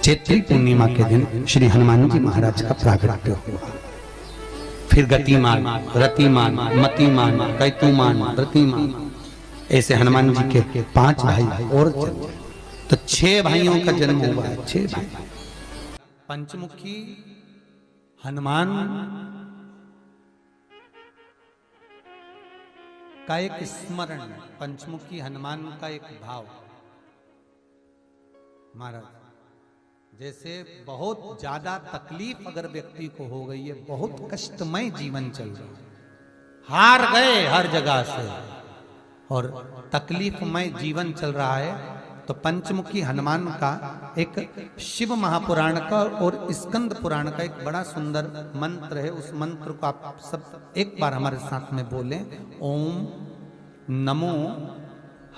चैत्री पूर्णिमा के दिन श्री हनुमान जी महाराज का प्रागट्य हुआ। फिर गतिमान, रतिमान, मतिमान, कैतुमान, रतिमान, ऐसे हनुमान जी के 5 भाई और जन्म, तो 6 भाइयों का जन्म हुआ है। 6 भाई। पंचमुखी हनुमान का एक स्मरण, पंचमुखी हनुमान का एक भाव। महाराज जैसे बहुत ज्यादा तकलीफ अगर व्यक्ति को हो गई है, बहुत कष्टमय जीवन चल रहा है, हार गए हर जगह से और तकलीफमय जीवन चल रहा है, तो पंचमुखी हनुमान का एक शिव महापुराण का और स्कंद पुराण का एक बड़ा सुंदर मंत्र है। उस मंत्र को आप सब एक बार हमारे साथ में बोलें। ओम नमो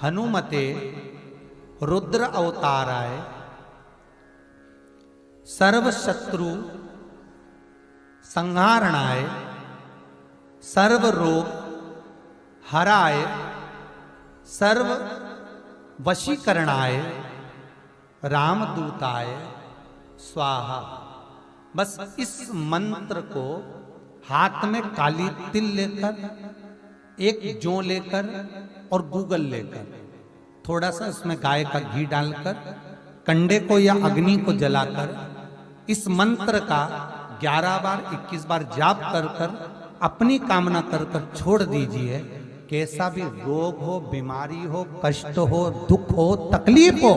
हनुमते रुद्र अवताराय सर्व शत्रु संहारणाय सर्व रोग हराय सर्व वशीकरणाय रामदूताय स्वाहा। बस इस मंत्र को हाथ में काली तिल लेकर, एक जौ लेकर और गूगल लेकर, थोड़ा सा इसमें गाय का घी डालकर, कंडे को या अग्नि को जलाकर इस मंत्र का 11 बार 21 बार जाप कर कर अपनी कामना कर कर छोड़ दीजिए। कैसा भी रोग हो, बीमारी हो, कष्ट हो, दुख हो, तकलीफ हो,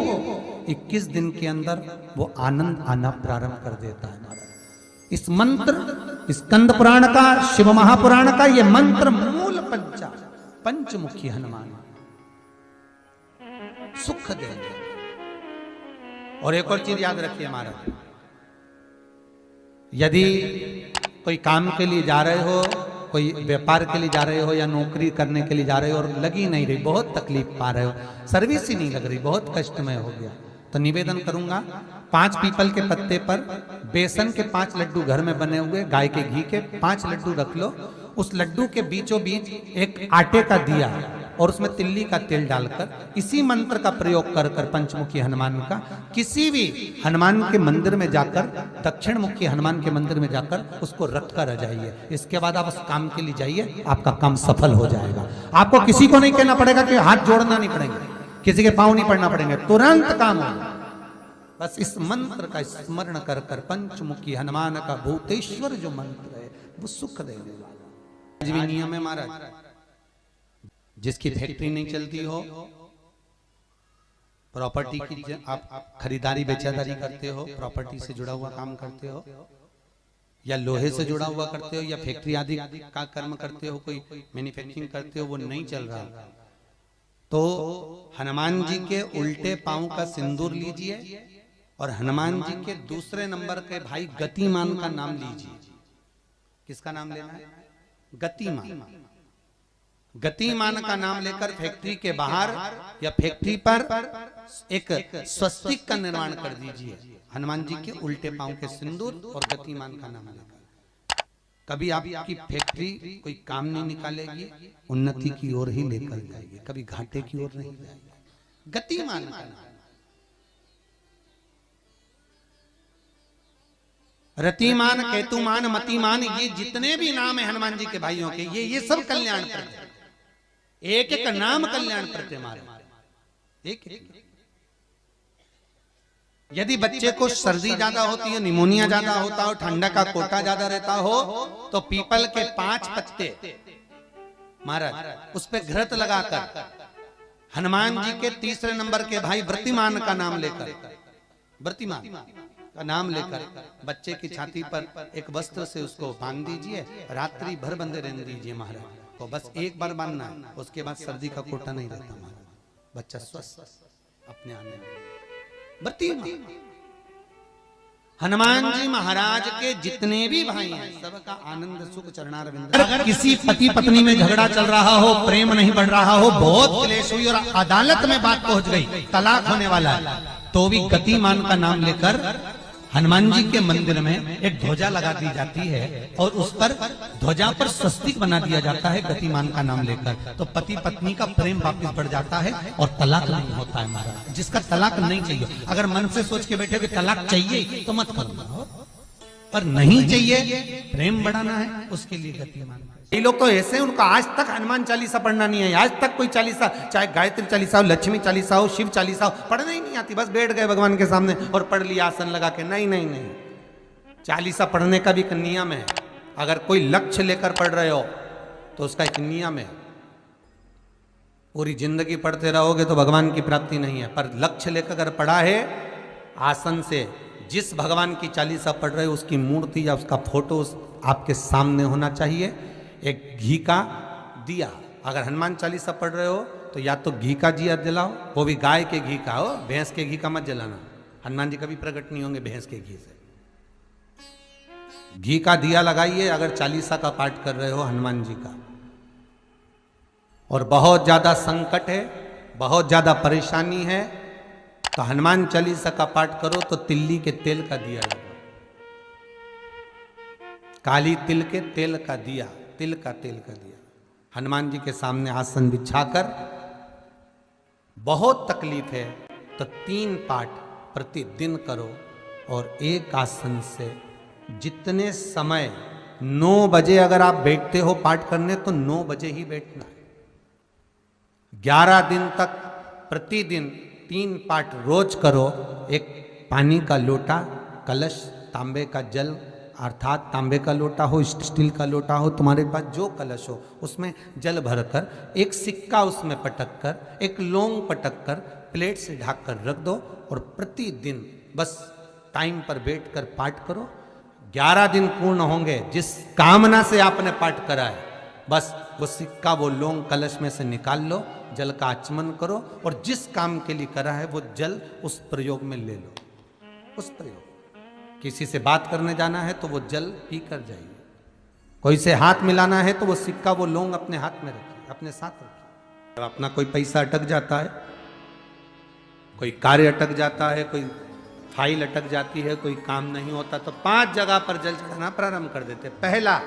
21 दिन के अंदर वो आनंद आना प्रारंभ कर देता है। इस मंत्र, स्कंद पुराण का, शिव महापुराण का ये मंत्र मूल पंचमुखी हनुमान सुख देंगे। और एक और चीज याद रखिए महाराज, यदि कोई काम के लिए जा रहे हो, कोई व्यापार के लिए जा रहे हो या नौकरी करने के लिए जा रहे हो और लगी नहीं रही, बहुत तकलीफ पा रहे हो, सर्विस ही नहीं लग रही, बहुत कष्टमय हो गया, तो निवेदन करूंगा 5 पीपल के पत्ते पर बेसन के 5 लड्डू घर में बने हुए, गाय के घी के 5 लड्डू रख लो। उस लड्डू के बीचों बीच एक आटे का दिया और उसमें तिल्ली का तेल डालकर इसी मंत्र का प्रयोग कर कर पंचमुखी हनुमान का किसी भी हनुमान के मंदिर में जाकर, दक्षिण मुखी हनुमान के मंदिर में जाकर उसको रख कर आ जाइए। इसके बाद आप उस काम के लिए जाइए, आपका काम सफल हो जाएगा। आपको किसी को नहीं कहना पड़ेगा कि हाथ जोड़ना नहीं पड़ेंगे, किसी के पांव नहीं पड़ना पड़ेंगे, तुरंत काम होगा। बस इस मंत्र का स्मरण कर कर पंचमुखी हनुमान का भूतेश्वर जो मंत्र है वो सुख देने वाला। आज भी नियम है महाराज, जिसकी फैक्ट्री नहीं चलती हो, प्रॉपर्टी की आप खरीदारी बेचादारी करते हो, प्रॉपर्टी से जुड़ा हुआ काम करते हो या लोहे से जुड़ा हुआ करते हो या फैक्ट्री आदि का कर्म करते हो, कोई मैन्युफैक्चरिंग करते हो, वो नहीं चल रहा, तो हनुमान जी के उल्टे पांव का सिंदूर लीजिए और हनुमान जी के दूसरे नंबर के भाई गतिमान का नाम लीजिए। किसका नाम लेना है? गतिमान। गतिमान का नाम लेकर फैक्ट्री के बाहर या फैक्ट्री पर एक स्वस्तिक का निर्माण कर दीजिए, हनुमान जी के उल्टे पांव के सिंदूर और गतिमान का नाम लेकर। कभी आपकी फैक्ट्री कोई काम नहीं निकालेगी, उन्नति की ओर ही लेकर जाएगी, कभी घाटे की ओर नहीं जाएगी। गतिमान का नाम, रतिमान, केतुमान, मतिमान, ये जितने भी नाम है हनुमान जी के भाइयों के, ये सब कल्याण करते, एक एक नाम कल्याण करते हमारे, एक एक। यदि बच्चे को सर्दी ज्यादा होती है, निमोनिया ज्यादा होता हो, ठंडा का कोटा ज्यादा रहता हो, तो पीपल के 5 पत्ते महाराज उस पे घृत लगाकर हनुमान जी के तीसरे नंबर के भाई व्रतिमान का नाम लेकर, व्रतिमान का नाम लेकर बच्चे की छाती पर एक वस्त्र से उसको बांध दीजिए, रात्रि भर बंधे रहने दीजिए महाराज। तो बस एक बार बांधना है, उसके बाद सर्दी का कोटा नहीं रहता महाराज, बच्चा स्वस्थ अपने आने में। हनुमान जी महाराज के जितने भी भाई हैं सबका आनंद सुख चरणारविंद। अगर किसी पति पत्नी में झगड़ा चल रहा हो, प्रेम नहीं बढ़ रहा हो, बहुत क्लेश हुई और अदालत में बात पहुंच गई, तलाक होने वाला है, तो भी गतिमान का नाम लेकर हनुमान जी के मंदिर में एक ध्वजा लगा दी जाती है और उस पर ध्वजा पर स्वस्तिक बना दिया जाता है गतिमान का नाम लेकर। तो पति पत्नी का प्रेम वापस बढ़ जाता है और तलाक नहीं होता है महाराज। जिसका तलाक नहीं चाहिए, अगर मन से सोच के बैठे कि तलाक चाहिए तो मत करो, पर नहीं चाहिए, प्रेम बढ़ाना है, उसके लिए गतिमान। ये लोग तो ऐसे हैं, उनको आज तक हनुमान चालीसा पढ़ना नहीं है, आज तक कोई चालीसा, चाहे गायत्री चालीसा हो, लक्ष्मी चालीसा हो, शिव चालीसा हो, पढ़ना ही नहीं आती। बस बैठ गए भगवान के सामने और पढ़ लिया आसन लगा के। नहीं नहीं नहीं, चालीसा पढ़ने का भी एक नियम है। अगर कोई लक्ष्य लेकर पढ़ रहे हो तो उसका एक नियम है। पूरी जिंदगी पढ़ते रहोगे तो भगवान की प्राप्ति नहीं है, पर लक्ष्य लेकर अगर पढ़ा है आसन से, जिस भगवान की चालीसा पढ़ रहे हो उसकी मूर्ति या उसका फोटो आपके सामने होना चाहिए। एक घी का दिया, अगर हनुमान चालीसा पढ़ रहे हो तो या तो घी का दिया जलाओ, वो भी गाय के घी का हो, भैंस के घी का मत जलाना। हनुमान जी कभी प्रकट नहीं होंगे भैंस के घी से। घी का दिया लगाइए अगर चालीसा का पाठ कर रहे हो हनुमान जी का। और बहुत ज्यादा संकट है, बहुत ज्यादा परेशानी है, तो हनुमान चालीसा का पाठ करो तो तिल्ली के तेल का दिया लगाओ, काली तिल के तेल का दिया, तिल का तेल का दिया हनुमान जी के सामने आसन बिछाकर। बहुत तकलीफ है तो 3 पाठ प्रतिदिन करो और एक आसन से जितने समय, 9 बजे अगर आप बैठते हो पाठ करने तो 9 बजे ही बैठना है। 11 दिन तक प्रतिदिन 3 पाठ रोज करो। एक पानी का लोटा, कलश, तांबे का जल अर्थात तांबे का लोटा हो, स्टील का लोटा हो, तुम्हारे पास जो कलश हो उसमें जल भरकर, एक सिक्का उसमें पटक कर, एक लौंग पटक कर प्लेट से ढक कर रख दो और प्रतिदिन बस टाइम पर बैठकर पाठ करो। 11 दिन पूर्ण होंगे, जिस कामना से आपने पाठ करा है बस वो सिक्का, वो लौंग कलश में से निकाल लो, जल का आचमन करो और जिस काम के लिए करा है वो जल उस प्रयोग में ले लो। उस प्रयोग, किसी से बात करने जाना है तो वो जल पी कर जाइए, कोई से हाथ मिलाना है तो वो सिक्का, वो लौंग अपने हाथ में रखिए, अपने साथ रखिए। जब अपना कोई पैसा अटक जाता है, कोई कार्य अटक जाता है, कोई फाइल अटक जाती है, कोई काम नहीं होता, तो 5 जगह पर जल चढ़ाना प्रारंभ कर देते। पहला,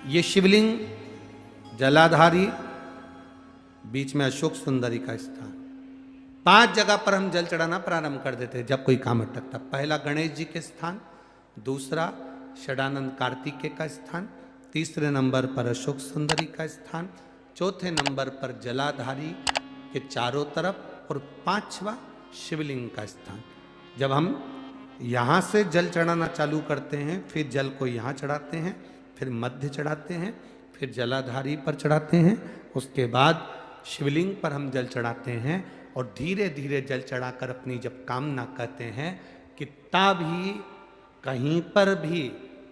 ये शिवलिंग जलाधारी, बीच में अशोक सुंदरी का स्थान, 5 जगह पर हम जल चढ़ाना प्रारंभ कर देते जब कोई काम अटकता। पहला गणेश जी के स्थान, दूसरा षडानंद कार्तिकेय का स्थान, तीसरे नंबर पर अशोक सुंदरी का स्थान, चौथे नंबर पर जलाधारी के चारों तरफ और 5वां शिवलिंग का स्थान। जब हम यहाँ से जल चढ़ाना चालू करते हैं, फिर जल को यहाँ चढ़ाते हैं, फिर मध्य चढ़ाते हैं, फिर जलाधारी पर चढ़ाते हैं, उसके बाद शिवलिंग पर हम जल चढ़ाते हैं और धीरे धीरे जल चढ़ाकर अपनी जब कामना कहते हैं, कितना भी कहीं पर भी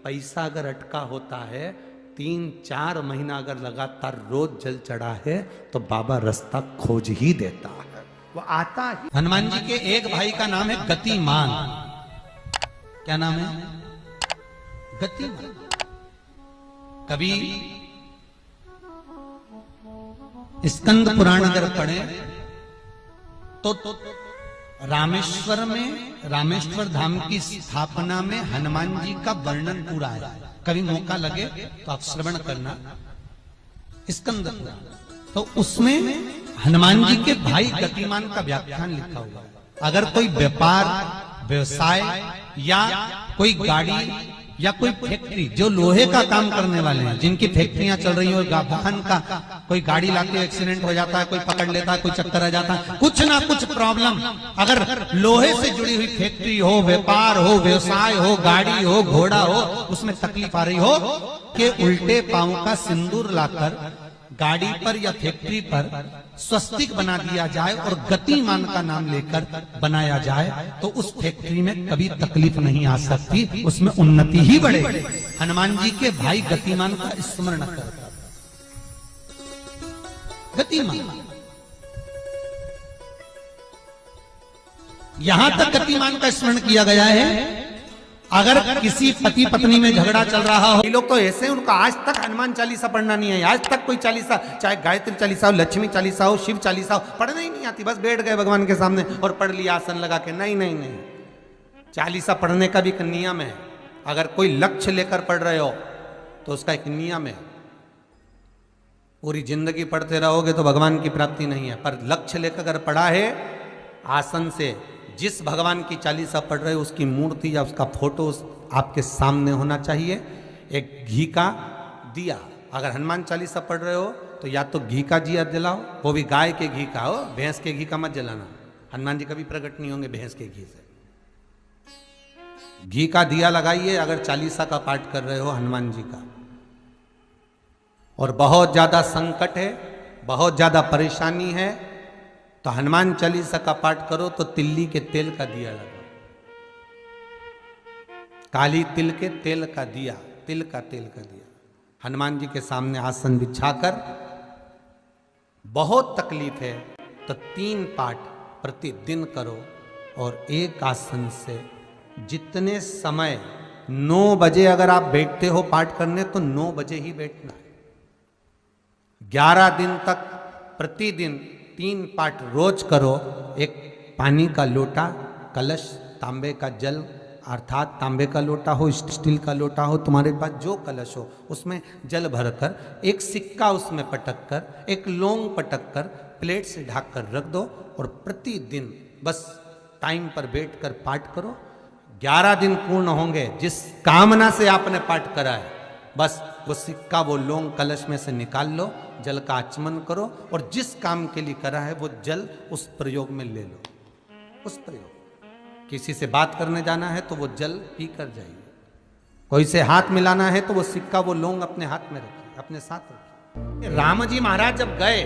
पैसा अगर अटका होता है, 3-4 महीना अगर लगातार रोज जल चढ़ा है तो बाबा रास्ता खोज ही देता है, वो आता ही। हनुमान जी के एक भाई का नाम है गतिमान। क्या नाम है? गतिमान। कभी स्कंद पुराण अगर पढ़े तो रामेश्वर में, रामेश्वर धाम की स्थापना में हनुमान जी का वर्णन पूरा है। कभी मौका लगे तो आप श्रवण करना स्कंद पुराण, तो उसमें हनुमान जी के भाई गतिमान का व्याख्यान लिखा हुआ है। अगर कोई व्यापार, व्यवसाय या कोई गाड़ी या कोई फैक्ट्री, जो लोहे का काम करने वाले हैं, जिनकी फैक्ट्रियां चल रही हो, वाहन का कोई गाड़ी लाके एक्सीडेंट हो जाता है, कोई पकड़ लेता है, कोई चक्कर आ जाता है, कुछ ना कुछ प्रॉब्लम, अगर लोहे से जुड़ी हुई फैक्ट्री हो, व्यापार हो, व्यवसाय हो, गाड़ी हो, घोड़ा हो, उसमें तकलीफ आ रही हो कि उल्टे पांव का सिंदूर लाकर गाड़ी पर या फैक्ट्री पर स्वस्तिक बना दिया जाए और गतिमान का नाम लेकर बनाया जाए, तो उस फैक्ट्री में कभी तकलीफ नहीं आ सकती, उसमें उन्नति ही बढ़ेगी। हनुमान जी के भाई गतिमान का स्मरण कर, गतिमान, यहां तक गतिमान का स्मरण किया गया है। अगर किसी पति पत्नी में झगड़ा चल रहा हो, ये लोग तो ऐसे हैं, उनको आज तक हनुमान चालीसा पढ़ना नहीं है, आज तक कोई चालीसा, चाहे गायत्री चालीसा हो, लक्ष्मी चालीसा हो, शिव चालीसा हो, पढ़ना ही नहीं आती। बस बैठ गए भगवान के सामने और पढ़ लिया आसन लगा के। नहीं नहीं नहीं, चालीसा पढ़ने का भी एक नियम है। अगर कोई लक्ष्य लेकर पढ़ रहे हो तो उसका एक नियम है। पूरी जिंदगी पढ़ते रहोगे तो भगवान की प्राप्ति नहीं है, पर लक्ष्य लेकर अगर पढ़ा है आसन से, जिस भगवान की चालीसा पढ़ रहे हो उसकी मूर्ति या उसका फोटो आपके सामने होना चाहिए। एक घी का दिया, अगर हनुमान चालीसा पढ़ रहे हो तो या तो घी का दिया जलाओ, वो भी गाय के घी का हो, भैंस के घी का मत जलाना। हनुमान जी कभी प्रकट नहीं होंगे भैंस के घी से। घी का दिया लगाइए अगर चालीसा का पाठ कर रहे हो हनुमान जी का। और बहुत ज्यादा संकट है, बहुत ज्यादा परेशानी है, तो हनुमान चालीसा का पाठ करो तो तिल्ली के तेल का दिया लगाओ, काली तिल के तेल का दिया, तिल का तेल का दिया हनुमान जी के सामने आसन बिछाकर। बहुत तकलीफ है तो 3 पाठ प्रतिदिन करो। और एक आसन से जितने समय, 9 बजे अगर आप बैठते हो पाठ करने तो 9 बजे ही बैठना है। 11 दिन तक प्रतिदिन 3 पाठ रोज करो। एक पानी का लोटा, कलश, तांबे का जल, अर्थात तांबे का लोटा हो, स्टील का लोटा हो, तुम्हारे पास जो कलश हो उसमें जल भरकर, एक सिक्का उसमें पटक कर, एक लौंग पटक कर प्लेट से ढक कर रख दो और प्रतिदिन बस टाइम पर बैठकर पाठ करो। 11 दिन पूर्ण होंगे, जिस कामना से आपने पाठ करा है बस वो सिक्का, वो लौंग कलश में से निकाल लो, जल का आचमन करो और जिस काम के लिए करा है वो जल उस प्रयोग में ले लो। उस प्रयोग, किसी से बात करने जाना है तो वो जल पी कर जाइए, कोई से हाथ मिलाना है तो वो सिक्का, वो लौंग अपने हाथ में रखिए, अपने साथ रखिए। राम जी महाराज जब गए,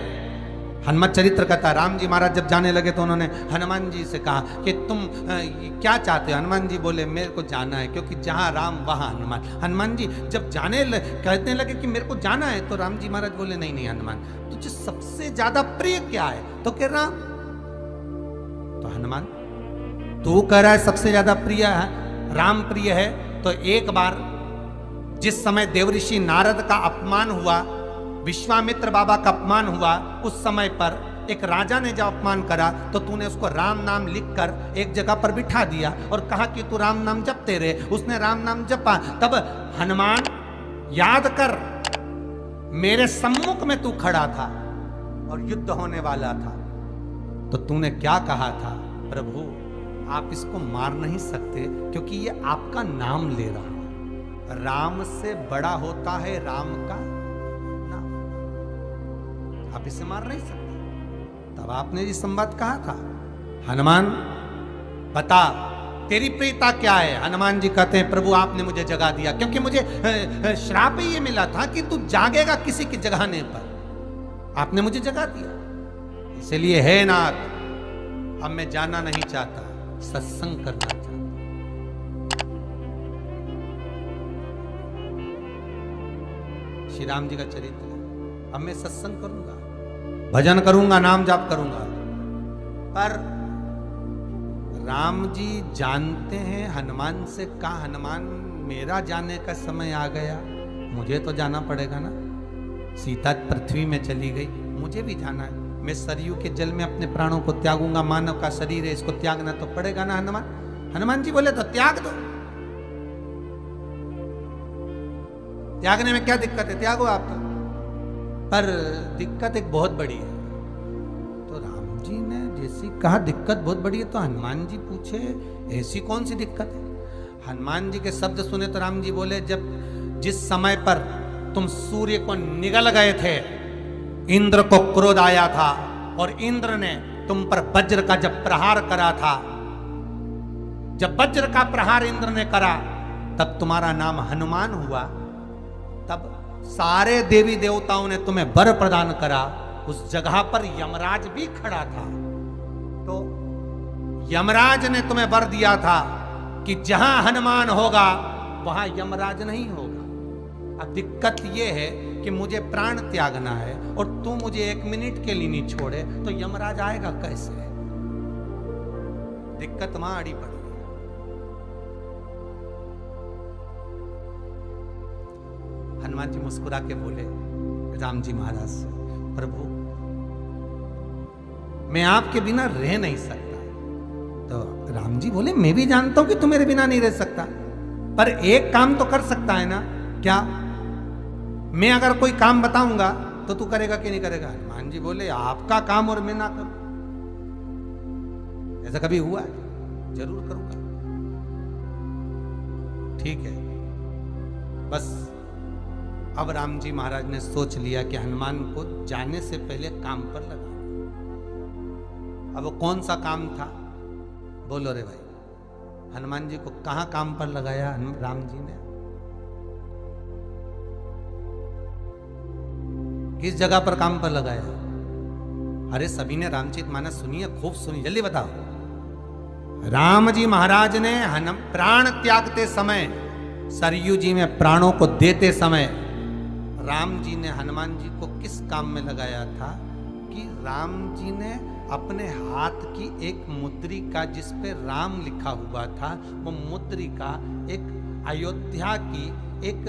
हनुमत चरित्र कहता, राम जी महाराज जब जाने लगे तो उन्होंने हनुमान जी से कहा कि तुम क्या चाहते हो? हनुमान जी बोले मेरे को जाना है, क्योंकि जहाँ राम वहाँ हनुमान। हनुमान जी जब कहने लगे कि मेरे को जाना है, तो राम जी महाराज बोले नहीं नहीं हनुमान, तुझे सबसे ज्यादा प्रिय क्या है? तो कह राम। तो हनुमान, तू कह रहा है सबसे ज्यादा प्रिय है, राम प्रिय है, तो एक बार जिस समय देवऋषि नारद का अपमान हुआ, विश्वामित्र बाबा का अपमान हुआ, उस समय पर एक राजा ने जब अपमान करा तो तूने उसको राम नाम लिखकर एक जगह पर बिठा दिया और कहा कि तू राम नाम जपते रहे। उसने राम नाम जपा। तब हनुमान, याद कर मेरे सम्मुख में तू खड़ा था और युद्ध होने वाला था, तो तूने क्या कहा था? प्रभु आप इसको मार नहीं सकते क्योंकि ये आपका नाम ले रहा है। राम से बड़ा होता है राम का नाम, आप इसे मार नहीं सकते। तब आपने ये संवाद कहा था, हनुमान बता तेरी प्रियता क्या है? हनुमान जी कहते हैं प्रभु आपने मुझे जगा दिया, क्योंकि मुझे श्राप ये मिला था कि तू जागेगा किसी के जगाने पर, आपने मुझे जगा दिया। इसलिए है नाथ, अब मैं जाना नहीं चाहता, सत्संग करना चाहता। श्री राम जी का चरित्र, अब मैं सत्संग करूंगा, भजन करूंगा, नाम जाप करूंगा। पर राम जी जानते हैं हनुमान से, कहा हनुमान मेरा जाने का समय आ गया, मुझे तो जाना पड़ेगा ना। सीता पृथ्वी में चली गई, मुझे भी जाना है। मैं सरयू के जल में अपने प्राणों को त्यागूंगा, मानव का शरीर है, इसको त्यागना तो पड़ेगा ना हनुमान। हनुमान जी बोले तो त्याग दो, त्यागने में क्या दिक्कत है, त्यागो आप तो। पर दिक्कत एक बहुत बड़ी है। तो राम जी ने जैसी कहा दिक्कत बहुत बड़ी है, तो हनुमान जी पूछे ऐसी कौन सी दिक्कत है? हनुमान जी के शब्द सुने तो राम जी बोले, जब जिस समय पर तुम सूर्य को निगल गए थे, इंद्र को क्रोध आया था और इंद्र ने तुम पर वज्र का जब प्रहार करा था, जब वज्र का प्रहार इंद्र ने करा तब तुम्हारा नाम हनुमान हुआ। तब सारे देवी देवताओं ने तुम्हें वर प्रदान करा। उस जगह पर यमराज भी खड़ा था, तो यमराज ने तुम्हें वर दिया था कि जहां हनुमान होगा वहां यमराज नहीं होगा। अब दिक्कत यह है कि मुझे प्राण त्यागना है और तू मुझे 1 मिनट के लिए नहीं छोड़े, तो यमराज आएगा कैसे? दिक्कत वहां अड़ी पड़ी। हनुमान जी मुस्कुरा के बोले राम जी महाराज से, प्रभु मैं आपके बिना रह नहीं सकता। तो राम जी बोले मैं भी जानता हूं कि तू मेरे बिना नहीं रह सकता, पर एक काम तो कर सकता है ना। क्या? मैं अगर कोई काम बताऊंगा तो तू करेगा कि नहीं करेगा? हनुमान जी बोले आपका काम और मैं ना करूं, ऐसा कभी हुआ है? जरूर करूंगा। ठीक है। बस अब राम जी महाराज ने सोच लिया कि हनुमान को जाने से पहले काम पर लगा। अब वो कौन सा काम था? बोलो रे भाई। हनुमान जी को कहां काम पर लगाया राम जी ने? किस जगह पर काम पर लगाया? अरे सभी ने रामचरितमानस सुनी है, खूब सुनी, जल्दी बताओ। राम जी महाराज ने प्राण त्यागते समय, सरयू जी में प्राणों को देते समय राम जी ने हनुमान जी को किस काम में लगाया था कि राम जी ने अपने हाथ की एक मुद्रिका जिस पे राम लिखा हुआ था, वो मुद्रिका एक अयोध्या की एक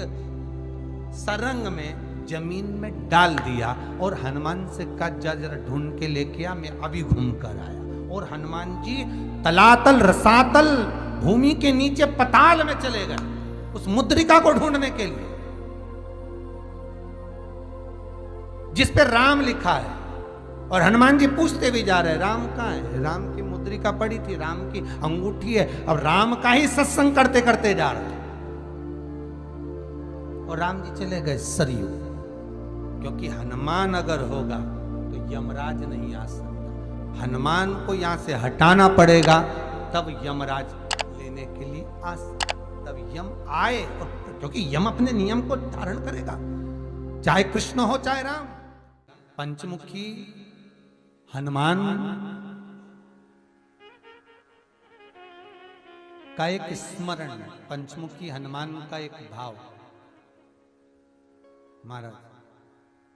सरंग में जमीन में डाल दिया और हनुमान से कहा जा जरा ढूंढ के लेके आ, मैं अभी घूम कर आया। और हनुमान जी तलातल रसातल भूमि के नीचे पताल में चले गए उस मुद्रिका को ढूंढने के लिए जिस पे राम लिखा है। और हनुमान जी पूछते भी जा रहे राम कहाँ है? राम की मुद्रिका पड़ी थी, राम की अंगूठी है। अब राम का ही सत्संग करते करते जा रहे और राम जी चले गए सरयू, क्योंकि हनुमान अगर होगा तो यमराज नहीं आ सकता। हनुमान को यहां से हटाना पड़ेगा तब यमराज लेने के लिए आ सकता, तब यम आए। और क्योंकि यम अपने नियम को धारण करेगा, चाहे कृष्ण हो चाहे राम। पंचमुखी हनुमान का एक स्मरण, पंचमुखी हनुमान का एक भाव। महाराज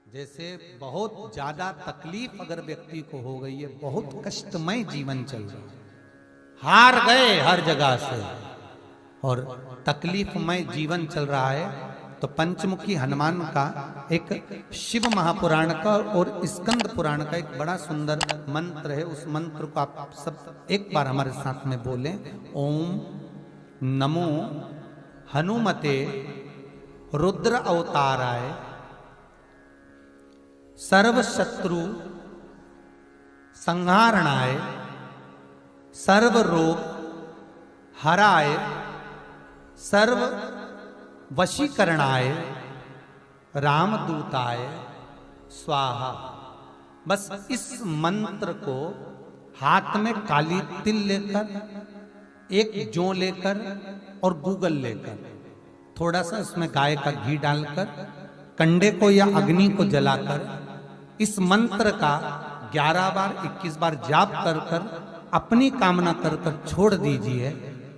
जैसे बहुत ज्यादा तकलीफ अगर व्यक्ति को हो गई है, बहुत कष्टमय जीवन चल रहा है, हार गए हर जगह से और तकलीफमय जीवन चल रहा है, तो पंचमुखी हनुमान का एक शिव महापुराण का और स्कंद पुराण का एक बड़ा सुंदर मंत्र है। उस मंत्र को आप सब एक बार हमारे साथ में बोलें। ओम नमो हनुमते रुद्र अवताराय सर्व शत्रु संहारणाय सर्व रोग हराय सर्व वशीकरणाय रामदूताय स्वाहा। बस इस मंत्र को हाथ में काली तिल लेकर, एक जौ लेकर और गूगल लेकर, थोड़ा सा इसमें गाय का घी डालकर, कंडे को या अग्नि को जलाकर इस मंत्र का 11 बार 21 बार जाप कर कर अपनी कामना कर कर छोड़ दीजिए।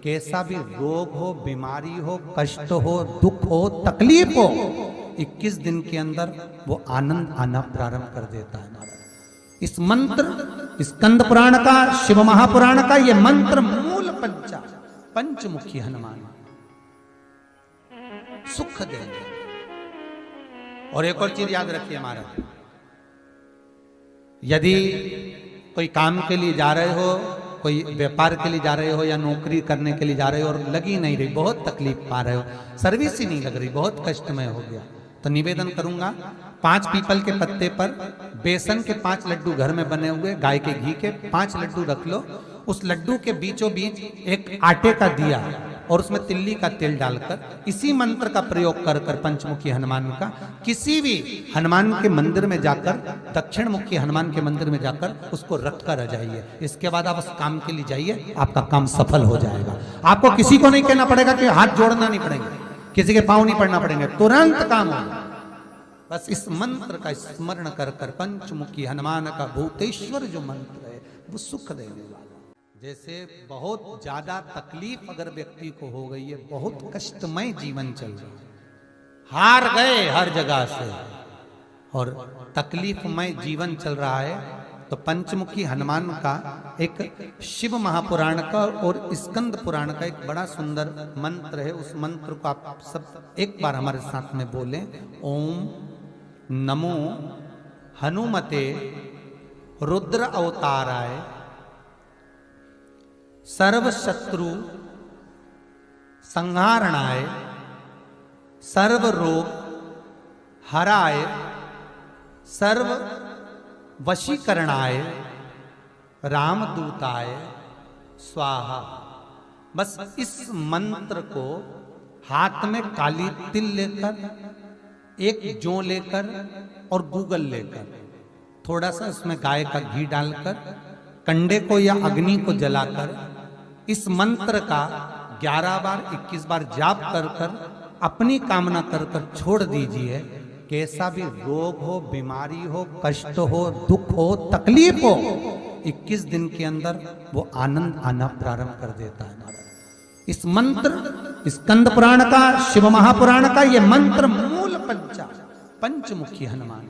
कैसा भी रोग हो, बीमारी हो, कष्ट हो, दुख हो, तकलीफ हो, 21 दिन के अंदर वो आनंद आना प्रारंभ कर देता है। महाराज इस मंत्र, स्कंद पुराण का, शिव महापुराण का ये मंत्र मूल पंचमुखी हनुमान सुख देंगे। और एक और चीज याद रखिए महाराज, यदि कोई काम के लिए जा रहे हो, कोई व्यापार के लिए जा रहे हो या नौकरी करने के लिए जा रहे हो और लगी नहीं रही, बहुत तकलीफ पा रहे हो, सर्विस ही नहीं लग रही, बहुत कष्टमय हो गया, तो निवेदन करूंगा 5 पीपल के पत्ते पर बेसन के 5 लड्डू घर में बने हुए, गाय के घी के 5 लड्डू रख लो। उस लड्डू के बीचों बीच एक आटे का दिया और उसमें तिल्ली का तेल डालकर इसी मंत्र का प्रयोग कर कर पंचमुखी हनुमान का किसी भी हनुमान के मंदिर में जाकर, दक्षिण मुखी हनुमान के मंदिर में जाकर उसको रख कर आ जाइए। इसके बाद आप उस काम के लिए जाइए, आपका काम सफल हो जाएगा। आपको किसी को नहीं कहना पड़ेगा कि हाथ जोड़ना नहीं पड़ेगा, किसी के पांव नहीं पड़ना पड़ेंगे, तुरंत काम होगा। बस इस मंत्र का स्मरण कर कर पंचमुखी हनुमान का भूतेश्वर जो मंत्र है वो सुख देने वाला। जैसे बहुत ज्यादा तकलीफ अगर व्यक्ति को हो गई है, बहुत कष्टमय जीवन चल रहा है, हार गए हर जगह से और तकलीफमय जीवन चल रहा है, तो पंचमुखी हनुमान का एक शिव महापुराण का और स्कंद पुराण का एक बड़ा सुंदर मंत्र है। उस मंत्र को आप सब एक बार हमारे साथ में बोलें। ओम नमो हनुमते रुद्र अवताराय सर्व शत्रु संहारणाय सर्व रोग हराय सर्व वशीकरणाय रामदूताय स्वाहा। बस इस मंत्र को हाथ में काली तिल लेकर, एक जौ लेकर और गूगल लेकर, थोड़ा सा इसमें गाय का घी डालकर, कंडे को या अग्नि को जलाकर इस मंत्र का 11 बार 21 बार जाप कर कर अपनी कामना कर कर छोड़ दीजिए। कैसा भी रोग हो, बीमारी हो, कष्ट हो, दुख हो, तकलीफ हो, 21 दिन के अंदर वो आनंद आना प्रारंभ कर देता है। इस मंत्र, स्कंद पुराण का, शिव महापुराण का ये मंत्र मूल पंचमुखी हनुमान।